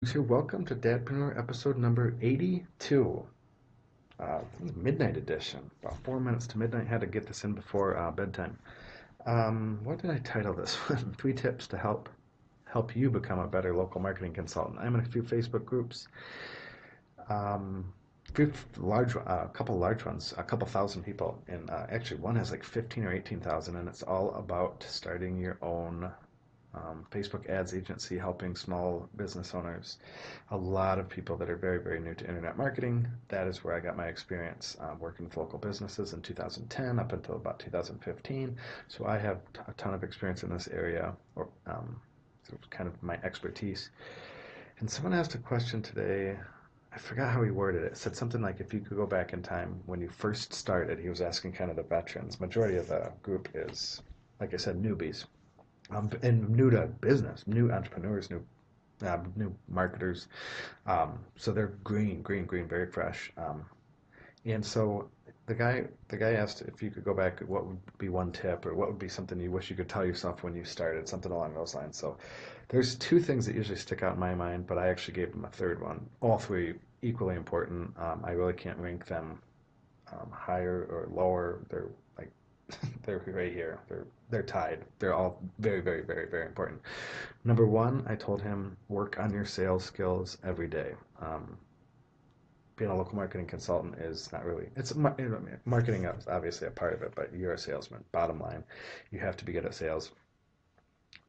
So welcome to Dad-preneur episode number 82. Midnight edition. About 4 minutes to midnight. Had to get this in before bedtime. What did I title this one? 3 tips to help you become a better local marketing consultant. I'm in a few Facebook groups. Um, a couple large ones, a couple thousand people, and actually one has like 15 or 18,000, and it's all about starting your own Facebook ads agency, helping small business owners. A lot of people that are very, very new to internet marketing. That is where I got my experience working with local businesses in 2010 up until about 2015. So I have a ton of experience in this area, or sort of kind of my expertise. And someone asked a question today. I forgot how he worded it. It said something like, if you could go back in time when you first started, he was asking kind of the veterans. Majority of the group is, like I said, newbies, and new to business, new entrepreneurs, new marketers. So they're green, very fresh. And so the guy asked if you could go back, what would be one tip, or what would be something you wish you could tell yourself when you started, something along those lines. So there's two things that usually stick out in my mind, but I actually gave him a third one. All three equally important. I really can't rank them higher or lower. They're like they're right here. They're tied. They're all very important. Number one, I told him work on your sales skills every day. Being a local marketing consultant is not really, marketing is obviously a part of it, but you're a salesman. Bottom line, you have to be good at sales.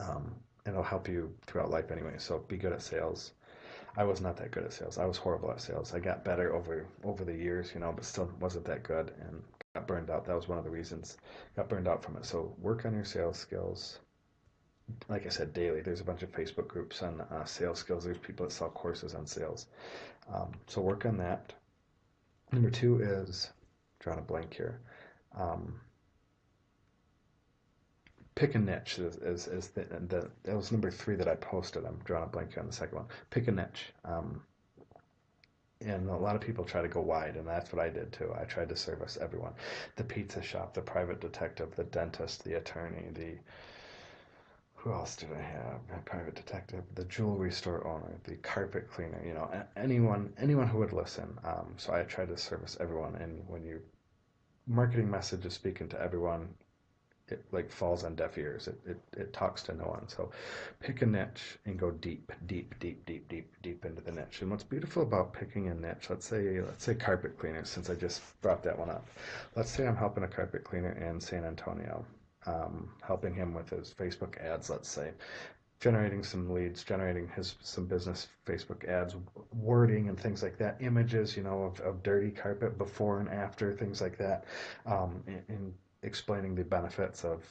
Um, and it'll help you throughout life anyway. So be good at sales. I was not that good at sales. I was horrible at sales. I got better over the years, but still wasn't that good and got burned out. That was one of the reasons. Got burned out from it. So work on your sales skills. Like I said, daily. There's a bunch of Facebook groups on sales skills. There's people that sell courses on sales. So work on that. Number two is, drawing a blank here. Um, Pick a niche is that was number three that I posted. I'm drawing a blank here on the second one. Pick a niche. And a lot of people try to go wide, and that's what I did too. I tried to service everyone: the pizza shop, the private detective, the dentist, the attorney, the who else did I have? My private detective, the jewelry store owner, the carpet cleaner. Anyone who would listen. So I tried to service everyone, and when your marketing message is speaking to everyone, it like falls on deaf ears. It talks to no one. So pick a niche and go deep into the niche. And what's beautiful about picking a niche, let's say carpet cleaner, since I just brought that one up. Let's say I'm helping a carpet cleaner in San Antonio, helping him with his Facebook ads, let's say, generating some leads, generating his some business Facebook ads, wording and things like that, images, of dirty carpet before and after, things like that, and explaining the benefits of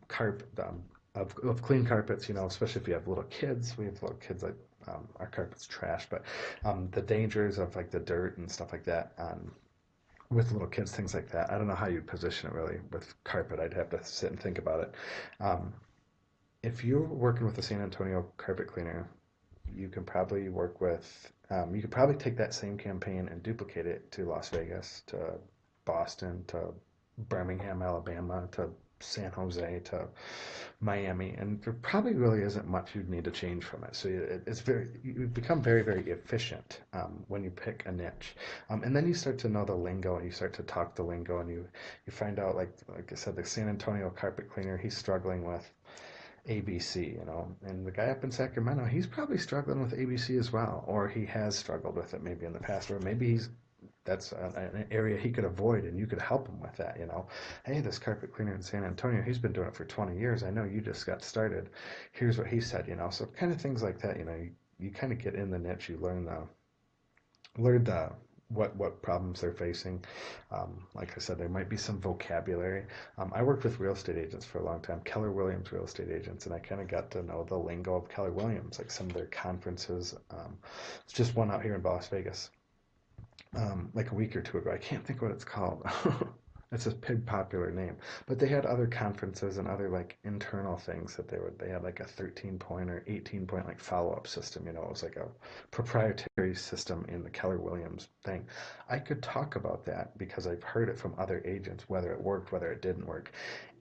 carpet. Of clean carpets, especially if you have little kids. We have little kids, like our carpet's trash, but the dangers of like the dirt and stuff like that with little kids, things like that. I don't know how you'd position it really with carpet. I'd have to sit and think about it. Um, if you're working with a San Antonio carpet cleaner, you could probably take that same campaign and duplicate it to Las Vegas, to Boston, to Birmingham, Alabama, to San Jose, to Miami, and there probably really isn't much you'd need to change from it. So you become very efficient when you pick a niche, and then you start to know the lingo and you start to talk the lingo, and you find out, like I said, the San Antonio carpet cleaner, he's struggling with ABC, and the guy up in Sacramento, he's probably struggling with ABC as well, or he has struggled with it maybe in the past, or maybe that's an area he could avoid, and you could help him with that. Hey, this carpet cleaner in San Antonio, he's been doing it for 20 years. I know you just got started. Here's what he said. So kind of things like that. You kind of get in the niche, you learn the what problems they're facing. Like I said, there might be some vocabulary. I worked with real estate agents for a long time, Keller Williams real estate agents, and I kind of got to know the lingo of Keller Williams, like some of their conferences. It's just one out here in Las Vegas, like a week or two ago. I can't think what it's called. It's a big popular name, but they had other conferences and other like internal things that they had like a 13 point or 18 point like follow-up system. It was like a proprietary system in the Keller Williams thing. I could talk about that because I've heard it from other agents, whether it worked, whether it didn't work.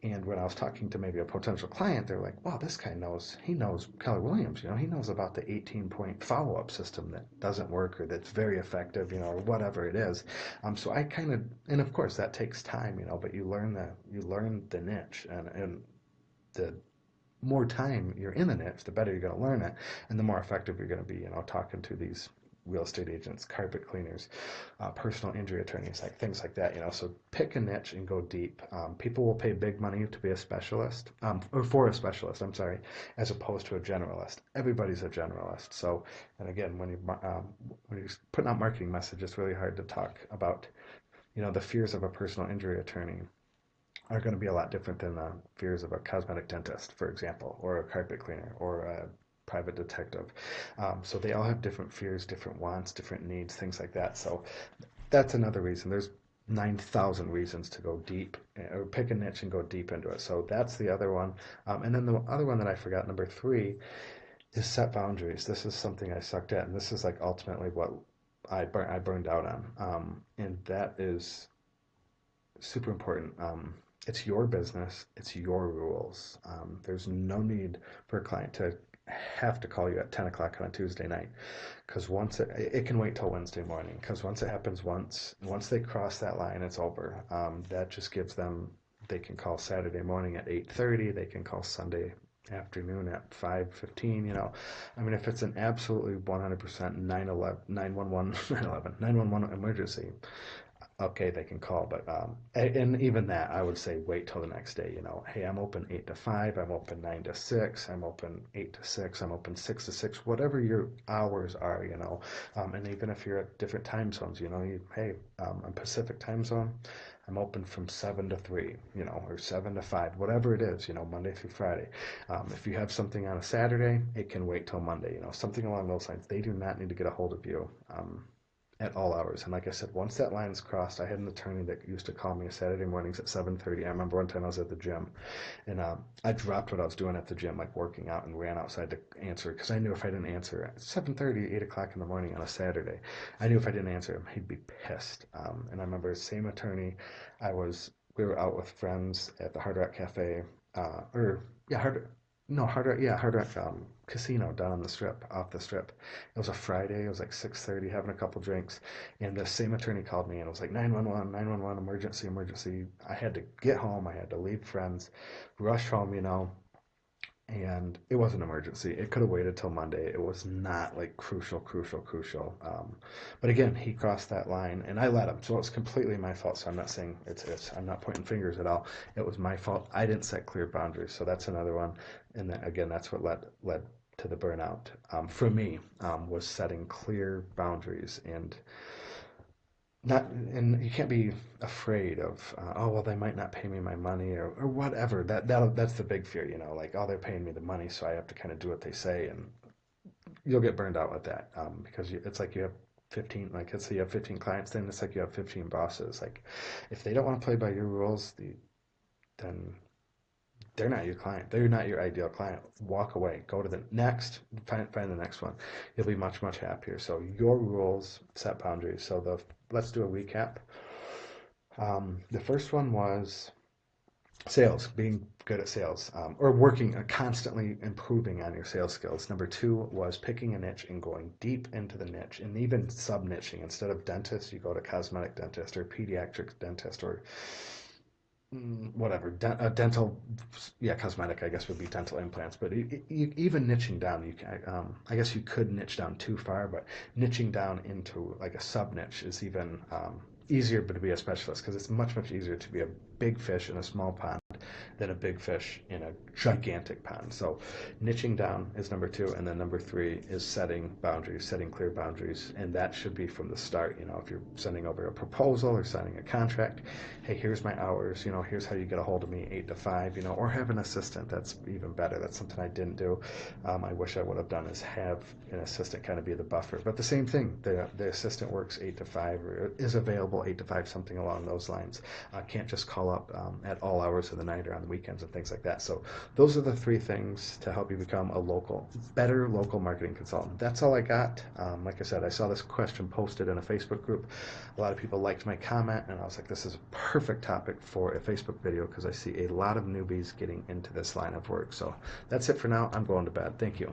And when I was talking to maybe a potential client, they're like, wow, this guy knows, he knows Keller Williams, he knows about the 18-point follow-up system that doesn't work or that's very effective, or whatever it is. So I kind of, and of course that takes time, but you learn the niche, and the more time you're in the niche, the better you're going to learn it, and the more effective you're going to be, talking to these real estate agents, carpet cleaners, personal injury attorneys, like things like that. So pick a niche and go deep. People will pay big money to be a specialist, or for a specialist. I'm sorry, as opposed to a generalist. Everybody's a generalist. So, and again, when you're putting out marketing message, it's really hard to talk about, the fears of a personal injury attorney are going to be a lot different than the fears of a cosmetic dentist, for example, or a carpet cleaner, or a private detective. So they all have different fears, different wants, different needs, things like that. So that's another reason. There's 9,000 reasons to go deep, or pick a niche and go deep into it. So that's the other one. And then the other one that I forgot, number 3, is set boundaries. This is something I sucked at, and this is like ultimately what I burned out on. And that is super important. It's your business, it's your rules. There's no need for a client to have to call you at 10 o'clock on a Tuesday night, because once it can wait till Wednesday morning, because once it happens once they cross that line, it's over. That just gives them, they can call Saturday morning at 8:30, they can call Sunday afternoon at 5:15. I mean, if it's an absolutely 100% 911 emergency, okay, they can call, but and even that, I would say wait till the next day. Hey, I'm open 8 to 5, I'm open 9 to 6, I'm open 8 to 6, I'm open 6 to 6, whatever your hours are. And even if you're at different time zones, hey, I'm Pacific time zone, I'm open from 7 to 3, or 7 to 5, whatever it is, Monday through Friday. If you have something on a Saturday, it can wait till Monday, something along those lines. They do not need to get a hold of you at all hours. And like I said, once that line is crossed, I had an attorney that used to call me Saturday mornings at 7:30. I remember one time I was at the gym, and I dropped what I was doing at the gym, like working out, and ran outside to answer, because I knew if I didn't answer at 7:30, 8 o'clock in the morning on a Saturday, I knew if I didn't answer him, he'd be pissed. And I remember same attorney, we were out with friends at the Hard Rock Cafe, or yeah, Hard Rock Casino down on the strip, off the strip. It was a Friday. It was like 6:30, having a couple drinks, and the same attorney called me, and it was like 911, 911, emergency, emergency. I had to get home. I had to leave friends, rush home, and it was an emergency. It could have waited till Monday. It was not like crucial. But again, he crossed that line, and I let him. So it was completely my fault. So I'm not saying I'm not pointing fingers at all. It was my fault. I didn't set clear boundaries. So that's another one. And then, again, that's what led to the burnout for me, was setting clear boundaries, and you can't be afraid of, oh well, they might not pay me my money, or whatever. That's the big fear, like, oh, they're paying me the money, so I have to kind of do what they say, and you'll get burned out with that, because it's like you have 15, like let's say you have 15 clients, then it's like you have 15 bosses. Like, if they don't want to play by your rules, then they're not your client. They're not your ideal client. Walk away. Go to the next. Find the next one. You'll be much, much happier. So your rules, set boundaries. So let's do a recap. The first one was sales, being good at sales, or working, constantly improving on your sales skills. Number 2 was picking a niche and going deep into the niche, and even sub-niching. Instead of dentist, you go to cosmetic dentist, or pediatric dentist, or whatever, dental, yeah, cosmetic, I guess, would be dental implants. But even niching down, I guess you could niche down too far, but niching down into like a sub niche is even easier, but to be a specialist, because it's much, much easier to be a big fish in a small pond than a big fish in a gigantic pond. So niching down is number 2, and then number 3 is setting boundaries, setting clear boundaries, and that should be from the start. If you're sending over a proposal or signing a contract, hey, here's my hours, here's how you get a hold of me, 8 to 5, or have an assistant. That's even better. That's something I didn't do. I wish I would have done, is have an assistant kind of be the buffer. But the same thing, the assistant works 8 to 5, or is available 8 to 5, something along those lines. Can't just call call up at all hours of the night or on the weekends and things like that. So those are the 3 things to help you become a better local marketing consultant. That's all I got. Like I said, I saw this question posted in a Facebook group. A lot of people liked my comment, and I was like, this is a perfect topic for a Facebook video because I see a lot of newbies getting into this line of work. So that's it for now. I'm going to bed. Thank you.